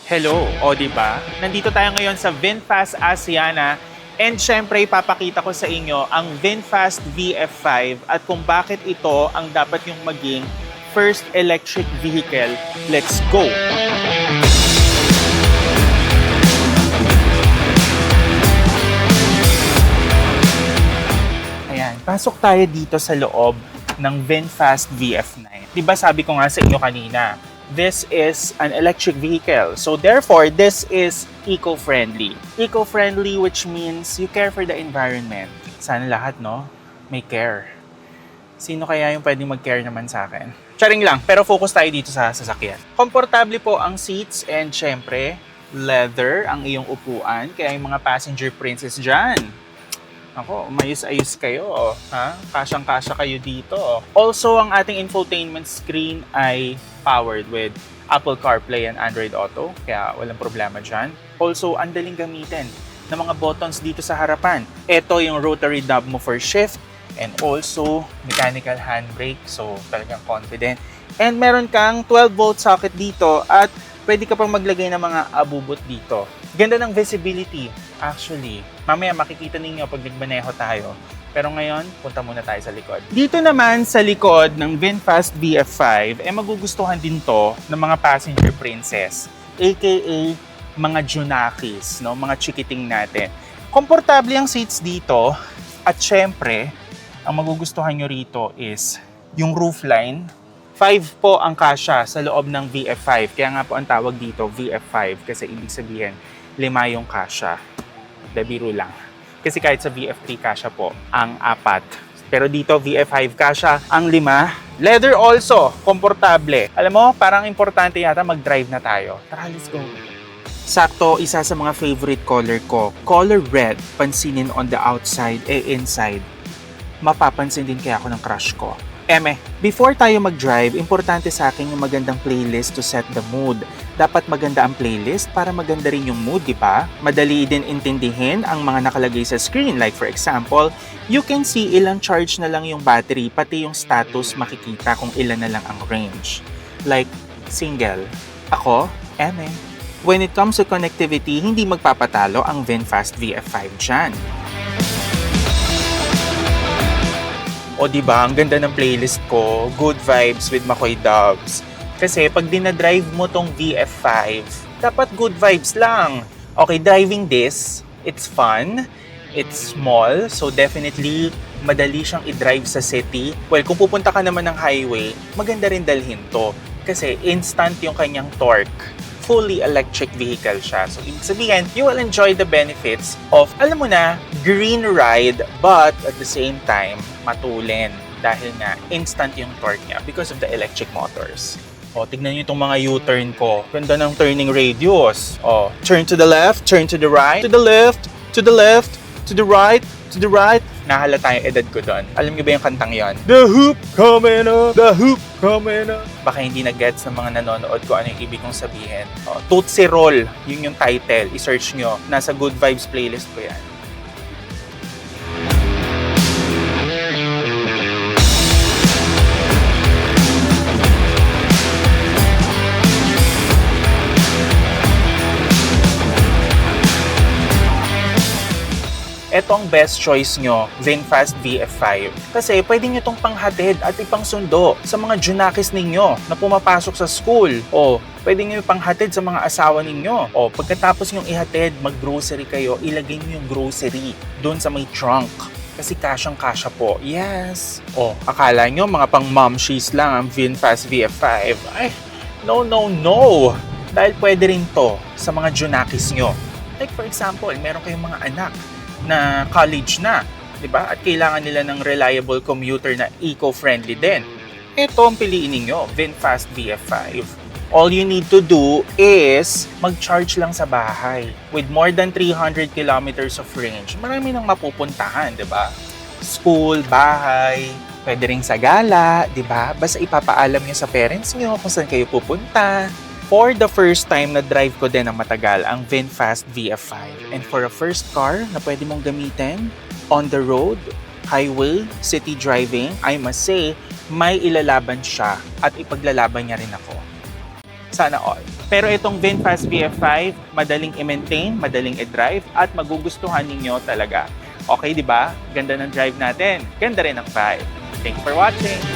Hello, o di ba? Nandito tayo ngayon sa VinFast Asiana and syempre ipapakita ko sa inyo ang VinFast VF5 at kung bakit ito ang dapat yung maging first electric vehicle. Let's go! Ayan, pasok tayo dito sa loob ng VinFast VF9. Di ba sabi ko nga sa inyo kanina, this is an electric vehicle. So therefore, this is eco-friendly. Eco-friendly which means you care for the environment. Sana lahat, no? May care. Sino kaya yung pwedeng mag-care naman sa akin? Charing lang, pero focus tayo dito sa sasakyan. Komportable po ang seats and syempre, leather ang iyong upuan. Kaya yung mga passenger princess dyan, ako, umayos-ayos kayo, ha? Kasyang-kasya kayo dito. Also, ang ating infotainment screen ay powered with Apple CarPlay and Android Auto, kaya walang problema dyan. Also, ang daling gamitin ng mga buttons dito sa harapan. Ito yung rotary knob mo for shift and also mechanical handbrake, so talagang confident. And meron kang 12-volt socket dito at pwede ka pang maglagay ng mga abubot dito. Ganda ng visibility, actually. Mamaya makikita ninyo pag nagmaneho tayo. Pero ngayon, punta muna tayo sa likod. Dito naman sa likod ng VinFast VF5, magugustuhan din to ng mga passenger princess, aka mga junakis, no? Mga chikiting natin. Komportable ang seats dito at syempre, ang magugustuhan nyo rito is yung roofline. 5 po ang kasya sa loob ng VF5. Kaya nga po ang tawag dito VF5 kasi ibig sabihin 5 yung kasya. Biro lang. Kasi kahit sa VF3 kasya po ang 4. Pero dito VF5 kasya ang 5. Leather also, komportable. Alam mo, parang importante yata mag-drive na tayo. Tara, let's go. Sakto, isa sa mga favorite color ko. Color red, pansinin on the outside, inside. Mapapansin din kaya ako ng crush ko. Before tayo mag-drive, importante sa akin yung magandang playlist to set the mood. Dapat maganda ang playlist para maganda rin yung mood, di ba? Madali din intindihin ang mga nakalagay sa screen. Like for example, you can see ilang charge na lang yung battery, pati yung status makikita kung ilan na lang ang range. Like, single. Ako, When it comes to connectivity, hindi magpapatalo ang VinFast VF5 dyan. O diba, ang ganda ng playlist ko, good vibes with Makoy Dubs. Kasi pag dinadrive mo tong VF5, dapat good vibes lang. Okay, driving this, it's fun, it's small, so definitely madali siyang i-drive sa city. Well, kung pupunta ka naman ng highway, maganda rin dalhin to. Kasi instant yung kanyang torque. Fully electric vehicle siya. So, ibig sabihin, you will enjoy the benefits of, alam mo na, green ride, but at the same time, matulin. Dahil nga, instant yung torque niya because of the electric motors. O, tignan nyo itong mga U-turn ko. Ganda ng turning radius. O, turn to the left, turn to the right, to the left, to the left, to the right, to the right. Nahalata yung edad ko doon. Alam niyo ba yung kantang yon? The hoop coming up, the hoop coming up. Baka hindi na-gets ng mga nanonood ko ano yung ibig kong sabihin. Tootsie Roll, yun yung title. I-search nyo. Nasa Good Vibes playlist ko yan. Ito ang best choice nyo, VinFast VF5. Kasi pwede nyo itong panghatid at ipangsundo sa mga junakis ninyo na pumapasok sa school. O pwede nyo panghatid sa mga asawa ninyo. O pagkatapos nyo ihatid, mag-grocery kayo, ilagay nyo yung grocery doon sa may trunk. Kasi kasyang-kasya po. Yes! O, akala nyo mga pang momshies lang ang VinFast VF5. Ay, no, no, no! Dahil pwede rin to sa mga junakis nyo. Like for example, meron kayong mga anak na college na, di ba? At kailangan nila ng reliable commuter na eco-friendly din. Ito ang piliin ninyo, VinFast VF5. All you need to do is mag-charge lang sa bahay. With more than 300 kilometers of range, marami nang mapupuntahan, di ba? School, bahay, pwede rin sa gala, di ba? Basta ipapaalam nyo sa parents nyo kung saan kayo pupunta. For the first time na drive ko din ng matagal ang VinFast VF5. And for a first car na pwede mong gamitin on the road, highway, city driving, I must say, may ilalaban siya at ipaglalaban niya rin ako. Sana all. Pero itong VinFast VF5, madaling i-maintain, madaling i-drive, at magugustuhan ninyo talaga. Okay, di ba? Ganda ng drive natin. Ganda rin ang vibe. Thanks for watching!